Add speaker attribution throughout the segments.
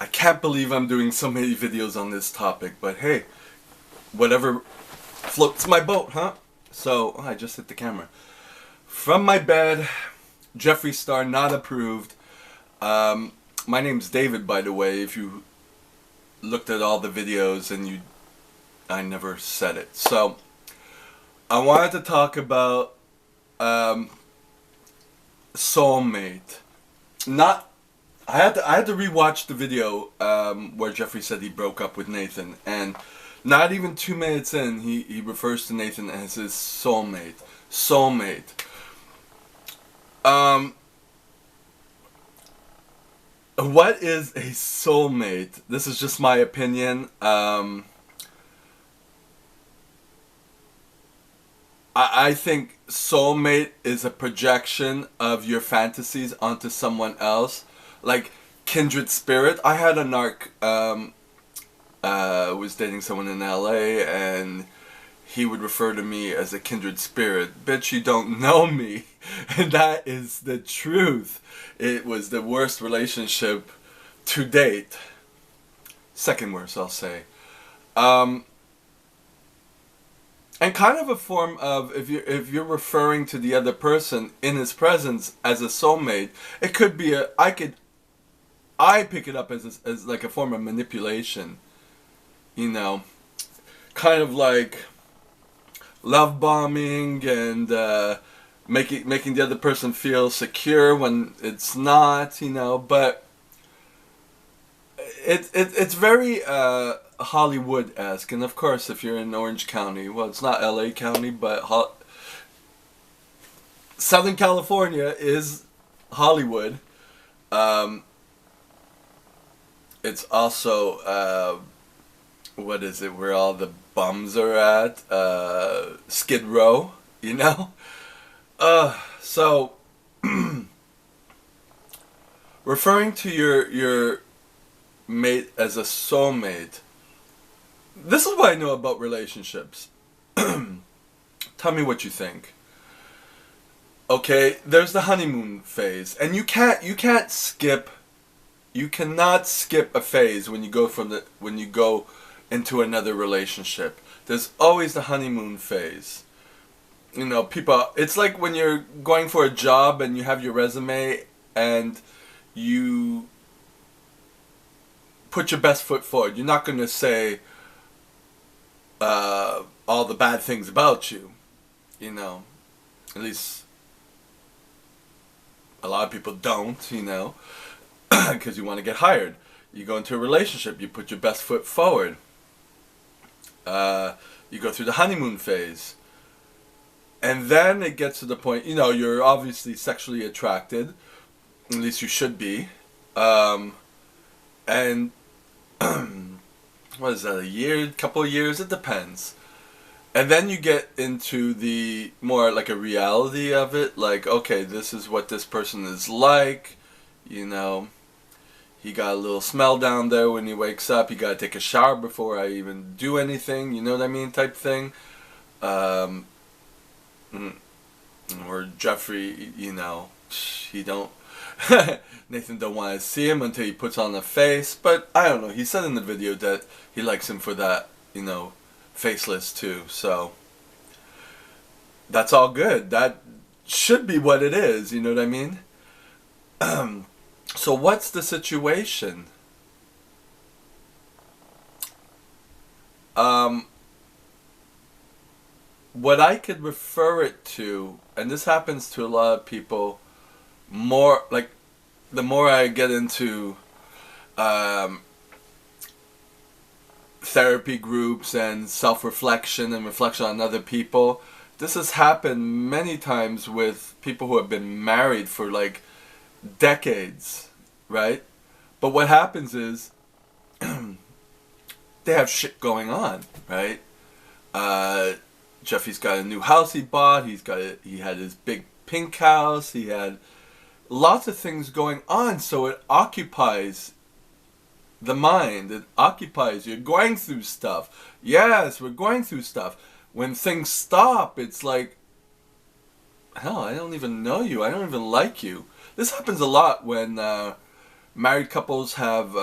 Speaker 1: I can't believe I'm doing so many videos on this topic, but hey, whatever floats my boat, huh? So, I just hit the camera. From my bed, Jefree star not approved. My name's David, by the way, if you looked at all the videos and I never said it. So, I wanted to talk about soulmate. Not I had to rewatch the video where Jefree said he broke up with Nathan, and not even 2 minutes in, he refers to Nathan as his soulmate. Soulmate. What is a soulmate? This is just my opinion. I think soulmate is a projection of your fantasies onto someone else. Like kindred spirit. I had a narc was dating someone in LA, and he would refer to me as a kindred spirit. Bitch, you don't know me. And that is the truth. It was the worst relationship to date. Second worst, I'll say. And kind of a form of, if you're referring to the other person in his presence as a soulmate, it could be I pick it up as like a form of manipulation, you know, kind of like love bombing and making the other person feel secure when it's not, you know. But it's very Hollywood-esque, and of course, if you're in Orange County, well, it's not LA County, but Southern California is Hollywood. It's also what is it? Where all the bums are at? Skid Row, you know. So referring to your mate as a soulmate. This is what I know about relationships. Tell me what you think. Okay, there's the honeymoon phase, and you cannot skip a phase when you go into another relationship. There's always the honeymoon phase. You know, people, it's like when you're going for a job and you have your resume and you put your best foot forward. You're not going to say all the bad things about you, you know. At least a lot of people don't, you know, because you want to get hired. You go into a relationship, you put your best foot forward. You go through the honeymoon phase. And then it gets to the point, you know, you're obviously sexually attracted. At least you should be. And what is that, a year, couple of years? It depends. And then you get into the more like a reality of it. Like, okay, this is what this person is like. You know, he got a little smell down there when he wakes up. He got to take a shower before I even do anything. You know what I mean? Type thing. Or Jefree, you know, he don't... Nathan don't want to see him until he puts on a face. But I don't know. He said in the video that he likes him for that, you know, faceless too. So that's all good. That should be what it is. You know what I mean? So what's the situation? What I could refer it to, and this happens to a lot of people, more like the more I get into therapy groups and self-reflection and reflection on other people, this has happened many times with people who have been married for like decades, right? But what happens is they have shit going on, right? Jeffy's got a new house he bought. He had his big pink house. He had lots of things going on, so it occupies the mind. It occupies. You're going through stuff. Yes, we're going through stuff. When things stop, it's like, hell, I don't even know you. I don't even like you. This happens a lot when married couples have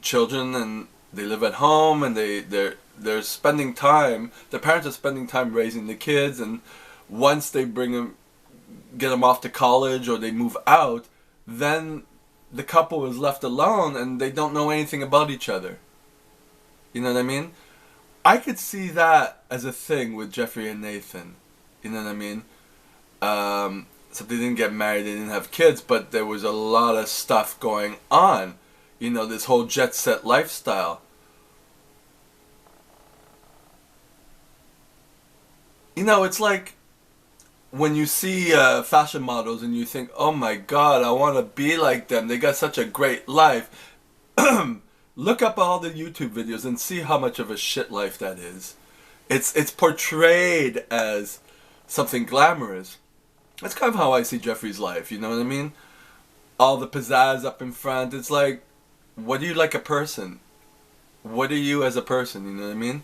Speaker 1: children and they live at home and they're spending time. The parents are spending time raising the kids, and once they get them off to college or they move out, then the couple is left alone and they don't know anything about each other. You know what I mean? I could see that as a thing with Jefree and Nathan. You know what I mean? So they didn't get married, they didn't have kids, but there was a lot of stuff going on. You know, this whole jet set lifestyle. You know, it's like when you see fashion models and you think, oh my god, I want to be like them. They got such a great life. Look up all the YouTube videos and see how much of a shit life that is. It's portrayed as something glamorous. That's kind of how I see Jeffree's life, you know what I mean? All the pizzazz up in front. It's like, what do you like a person? What are you as a person, you know what I mean?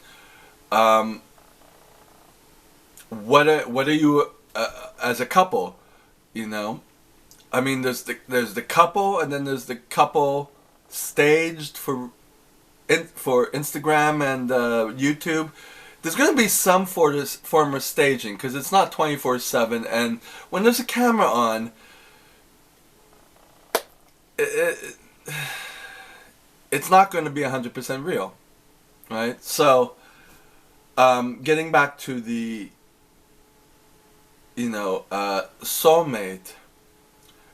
Speaker 1: What are you as a couple, you know? I mean, there's the couple, and then there's the couple staged for Instagram and YouTube. There's going to be some form of staging, because it's not 24/7, and when there's a camera on, it's not going to be 100% real, right? So, getting back to the, soulmate,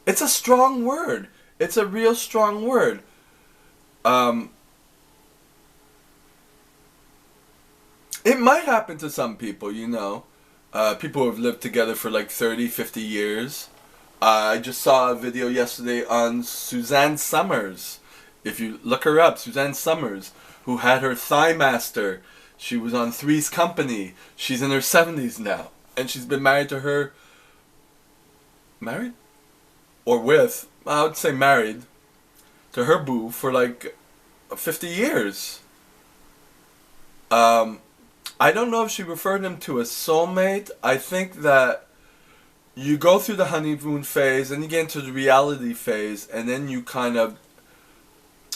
Speaker 1: it's a strong word. It's a real strong word. It might happen to some people, you know. People who have lived together for like 30, 50 years. I just saw a video yesterday on Suzanne Summers. If you look her up, Suzanne Summers, who had her Thigh Master. She was on Three's Company. She's in her 70s now. And she's been married to her... Married? Or with, I would say married, to her boo for like 50 years. I don't know if she referred him to a soulmate. I think that you go through the honeymoon phase and you get into the reality phase, and then you kind of,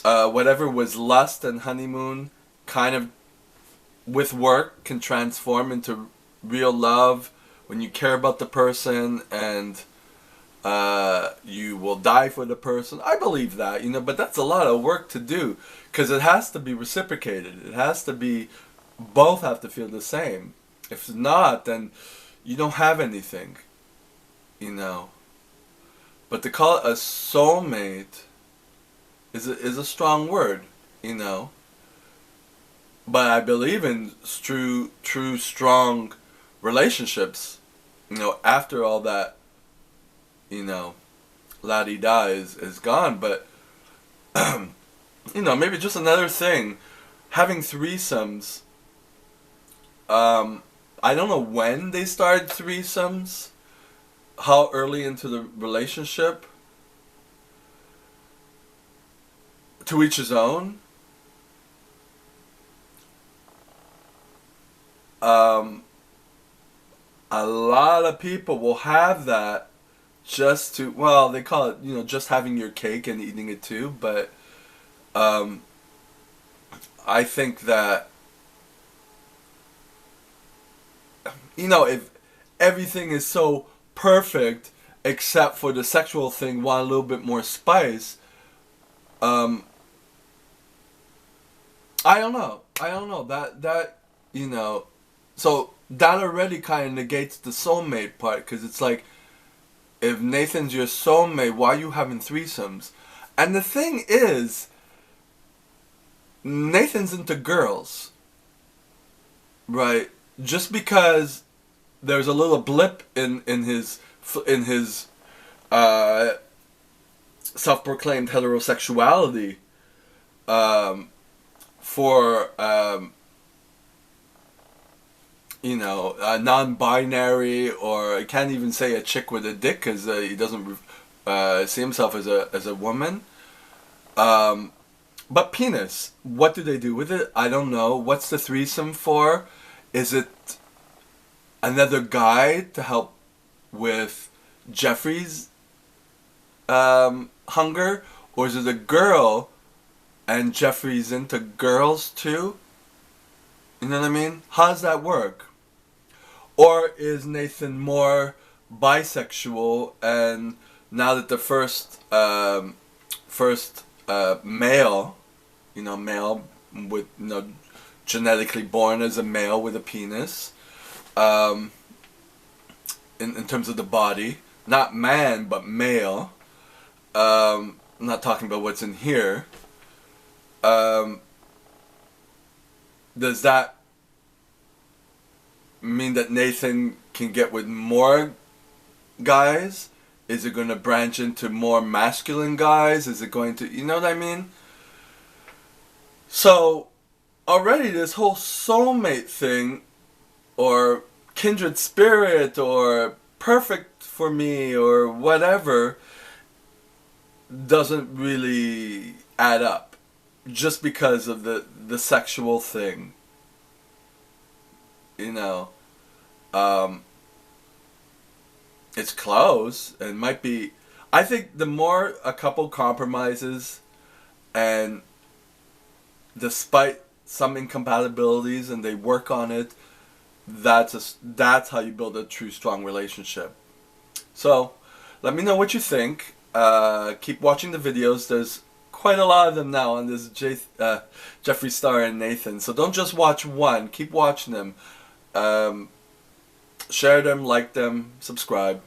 Speaker 1: whatever was lust and honeymoon, kind of, with work, can transform into real love when you care about the person and you will die for the person. I believe that, you know, but that's a lot of work to do, because it has to be reciprocated. It has to be, both have to feel the same. If not, then you don't have anything, you know. But to call it a soulmate is a strong word, you know. But I believe in true, strong relationships, you know, after all that, you know, la-di-da is gone. But, you know, maybe just another thing, having threesomes, I don't know when they started threesomes, how early into the relationship, to each his own. A lot of people will have that just to, well, they call it, you know, just having your cake and eating it too, but I think that, you know, if everything is so perfect except for the sexual thing, want a little bit more spice, I don't know. That, you know, so that already kind of negates the soulmate part, because it's like, if Nathan's your soulmate, why are you having threesomes? And the thing is, Nathan's into girls, right? Just because there's a little blip in his self-proclaimed heterosexuality, for you know, non-binary, or I can't even say a chick with a dick, because he doesn't see himself as a woman. But penis, what do they do with it? I don't know. What's the threesome for? Is it another guy to help with Jeffree's hunger, or is it a girl and Jeffree's into girls too? You know what I mean? How does that work? Or is Nathan more bisexual, and now that the first male, male with, genetically born as a male with a penis, um, in terms of the body, not man but male. I'm not talking about what's in here. Um, does that mean that Nathan can get with more guys? Is it going to branch into more masculine guys? Is it going to, you know what I mean? So, already this whole soulmate thing, or kindred spirit, or perfect for me, or whatever, doesn't really add up. Just because of the sexual thing. You know. It's close, and might be. I think the more a couple compromises, and despite some incompatibilities, and they work on it, that's how you build a true strong relationship. So, let me know what you think. Keep watching the videos. There's quite a lot of them now on this Jefree Star and Nathan. So don't just watch one. Keep watching them. Share them, like them, subscribe.